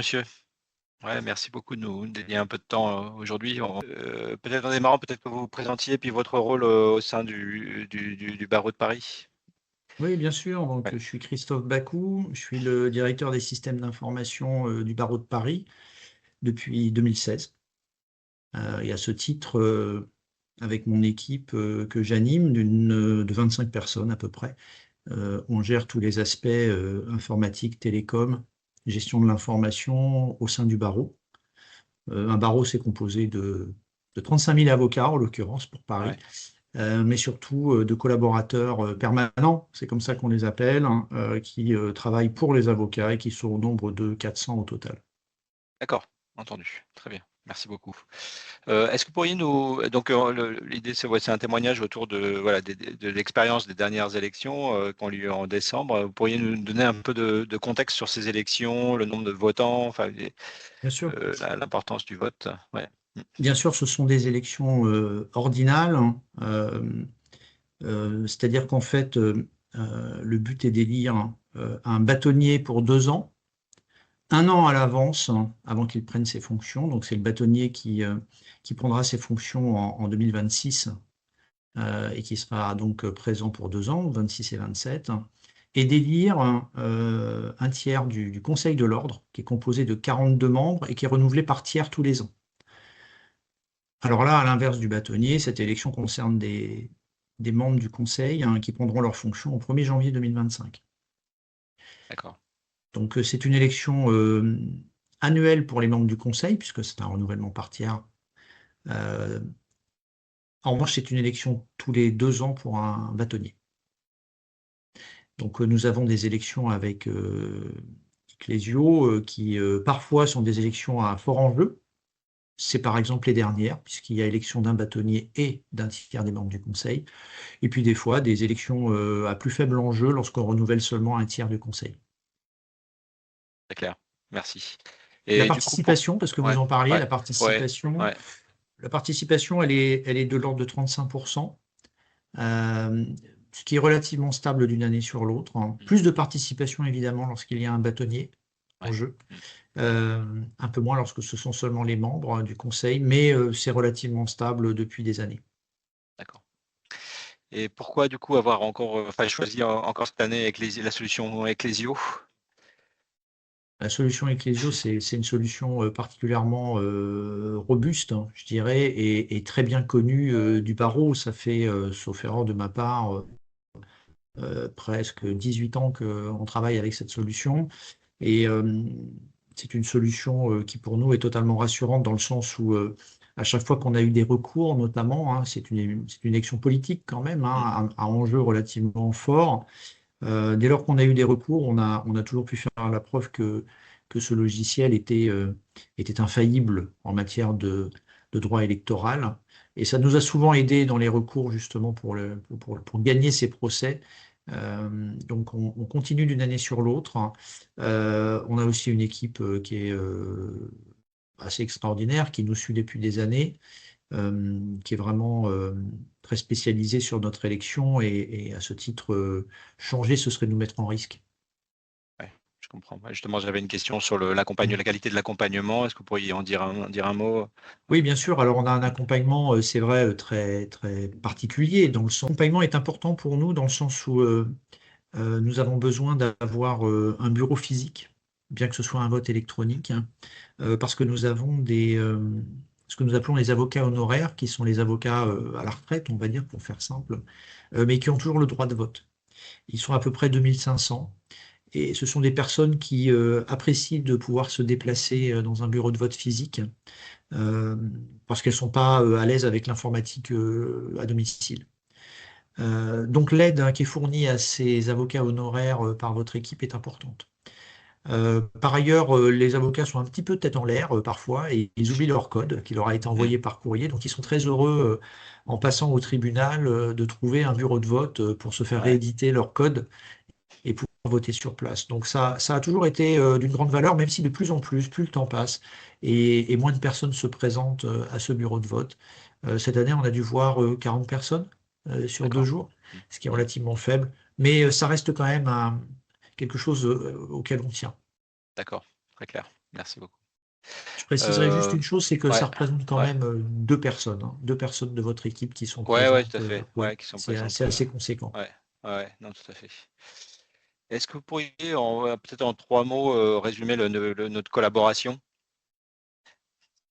monsieur. Ouais, merci beaucoup de nous dédier un peu de temps, aujourd'hui. Peut-être en démarrant, peut-être que vous vous présentiez, puis votre rôle, au sein du barreau de Paris? Oui, bien sûr. Donc, Ouais, je suis Christophe Bakou, je suis le directeur des systèmes d'information, du barreau de Paris depuis 2016. Et à ce titre, avec mon équipe, que j'anime de 25 personnes à peu près, on gère tous les aspects, informatique, télécom, gestion de l'information au sein du barreau. Un barreau, c'est composé de 35 000 avocats, en l'occurrence pour Paris, ouais. mais surtout, de collaborateurs, permanents, c'est comme ça qu'on les appelle, hein, qui, travaillent pour les avocats et qui sont au nombre de 400 au total. D'accord, entendu. Très bien, merci beaucoup. Est-ce que vous pourriez nous donc, l'idée, c'est ouais, c'est un témoignage autour de, voilà, de l'expérience des dernières élections, qui ont lieu en décembre. Vous pourriez nous donner un peu de contexte sur ces élections, le nombre de votants, enfin, Bien sûr. l'importance du vote? Ouais. Mmh. Bien sûr, ce sont des élections, ordinales, hein, c'est-à-dire qu'en fait, le but est d'élire, un bâtonnier pour 2 ans, 1 an à l'avance, hein, avant qu'il prenne ses fonctions. Donc c'est le bâtonnier qui prendra ses fonctions en 2026, et qui sera donc, présent pour 2 ans, 26 et 27, et d'élire, un tiers du conseil de l'ordre, qui est composé de 42 membres et qui est renouvelé par tiers tous les ans. Alors là, à l'inverse du bâtonnier, cette élection concerne des membres du conseil, hein, qui prendront leurs fonctions au 1er janvier 2025. D'accord. Donc, c'est une élection, annuelle pour les membres du conseil, puisque c'est un renouvellement par tiers. Heu, En revanche, c'est une élection tous les 2 ans pour un bâtonnier. Donc, nous avons des élections avec, Clésio, qui, parfois sont des élections à fort enjeu. C'est par exemple les dernières, puisqu'il y a élection d'un bâtonnier et d'un tiers des membres du conseil. Et puis des fois, des élections, à plus faible enjeu lorsqu'on renouvelle seulement un tiers du conseil. C'est clair, merci. La Et du coup pour participation, parce que vous ouais, en parliez, ouais, ouais, ouais, la participation, elle est de l'ordre de 35%, ce qui est relativement stable d'une année sur l'autre, hein. mmh, Plus de participation évidemment lorsqu'il y a un bâtonnier en ouais, jeu, mmh, un peu moins lorsque ce sont seulement les membres, du conseil, mais c'est relativement stable depuis des années. d'accord. Et pourquoi du coup avoir encore, enfin choisi encore cette année la solution Ecclésio? La solution Ecclésio, c'est une solution, particulièrement, robuste, hein, je dirais, et très bien connue, du barreau. Ça fait, sauf erreur de ma part, presque 18 ans qu'on travaille avec cette solution, et c'est une solution, qui pour nous est totalement rassurante dans le sens où, à chaque fois qu'on a eu des recours notamment, hein, c'est une élection politique quand même, Mmh, hein, à enjeu relativement fort. Dès lors qu'on a eu des recours, on a toujours pu faire la preuve que ce logiciel était infaillible en matière de droit électoral, et ça nous a souvent aidés dans les recours justement pour gagner ces procès. Donc on continue d'une année sur l'autre, hein. On a aussi une équipe, qui est, assez extraordinaire, qui nous suit depuis des années, qui est vraiment, très spécialisé sur notre élection, et à ce titre, changer, ce serait nous mettre en risque. ouais, je comprends. Ouais, justement, j'avais une question sur Mmh. la qualité de l'accompagnement. Est-ce que vous pourriez en dire un mot? Oui, bien sûr, alors on a un Mmh, accompagnement, c'est vrai, très très particulier dans le sens l'accompagnement est important pour nous dans le sens où, nous avons besoin d'avoir, un bureau physique, bien que ce soit un vote électronique, hein, parce que nous avons ce que nous appelons les avocats honoraires, qui sont les avocats, à la retraite, on va dire, pour faire simple, mais qui ont toujours le droit de vote. Ils sont à peu près 2 500, et ce sont des personnes qui, apprécient de pouvoir se déplacer, dans un bureau de vote physique, parce qu'elles ne sont pas, à l'aise avec l'informatique, à domicile. Donc l'aide, hein, qui est fournie à ces avocats honoraires, par votre équipe est importante. Par ailleurs, les avocats sont un petit peu tête en l'air, parfois, et ils oublient leur code qui leur a été mmh, envoyé par courrier. Donc ils sont très heureux, en passant au tribunal, de trouver un bureau de vote, pour se faire ouais, rééditer leur code et pouvoir voter sur place. Donc ça a toujours été, d'une grande valeur, même si de plus en plus, plus le temps passe et moins de personnes se présentent, à ce bureau de vote. Cette année, on a dû voir, 40 personnes, sur 2 d'accord. jours, Mmh, ce qui est mmh, relativement faible, mais ça reste quand même quelque chose, auquel on tient. d'accord, très clair. Merci beaucoup. Je préciserai juste une chose, c'est que ça Ouais, représente quand ouais, même 2 personnes, hein, 2 personnes de votre équipe qui sont ouais, présentes. tout à fait, Oui, qui sont c'est présentes. assez conséquent. Ouais, ouais, non, tout à fait. Est-ce que vous pourriez, peut-être en 3 mots, résumer notre collaboration?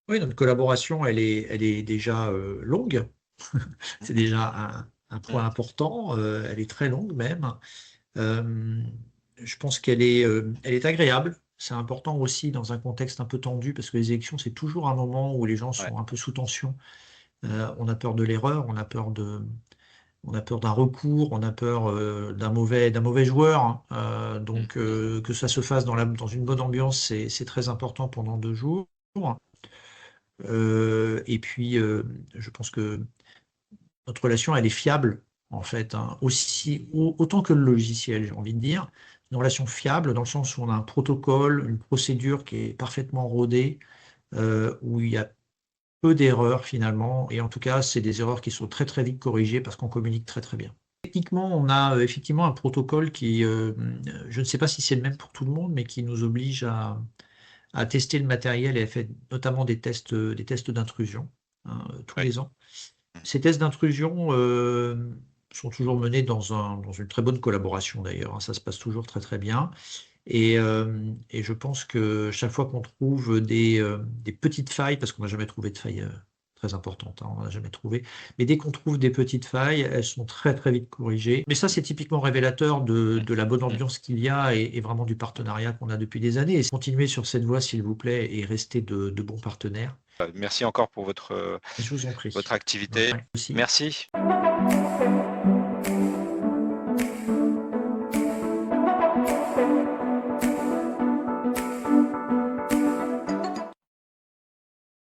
Oui, notre collaboration, elle est déjà longue. Mmh. C'est déjà un Mmh. point important. Elle est très longue même. Euh, je pense elle est agréable. C'est important aussi dans un contexte un peu tendu parce que les élections, c'est toujours un moment où les gens Ouais. sont un peu sous tension. On a peur de l'erreur, on a peur d'un recours, on a peur d'un mauvais joueur, hein. Mmh. Donc Mmh. que ça se fasse dans une bonne ambiance, c'est très important pendant 2 jours. Et puis, je pense que notre relation, elle est fiable, en fait, hein, autant que le logiciel, j'ai envie de dire. Une relation fiable dans le sens où on a un protocole, une procédure qui est parfaitement rodée, où il y a peu d'erreurs finalement, et en tout cas, c'est des erreurs qui sont très très vite corrigées parce qu'on communique très très bien. Techniquement, on a effectivement un protocole je ne sais pas si c'est le même pour tout le monde, mais qui nous oblige à tester le matériel et à faire notamment des tests d'intrusion, hein, tous Ouais. les ans. Mmh. Ces tests d'intrusion sont toujours menés dans une très bonne collaboration d'ailleurs, hein. Ça se passe toujours très très bien. Et je pense que chaque fois qu'on trouve des petites failles, parce qu'on n'a jamais trouvé de failles très importantes, hein, on n'en a jamais trouvé, mais dès qu'on trouve des petites failles, elles sont très très vite corrigées. Mais ça, c'est typiquement révélateur Mmh. de la bonne Mmh. ambiance qu'il y a et vraiment du partenariat qu'on a depuis des années. Et continuez sur cette voie, s'il vous plaît, et restez de bons partenaires. Merci encore pour Je vous en prie. votre activité. Ouais, aussi. Merci.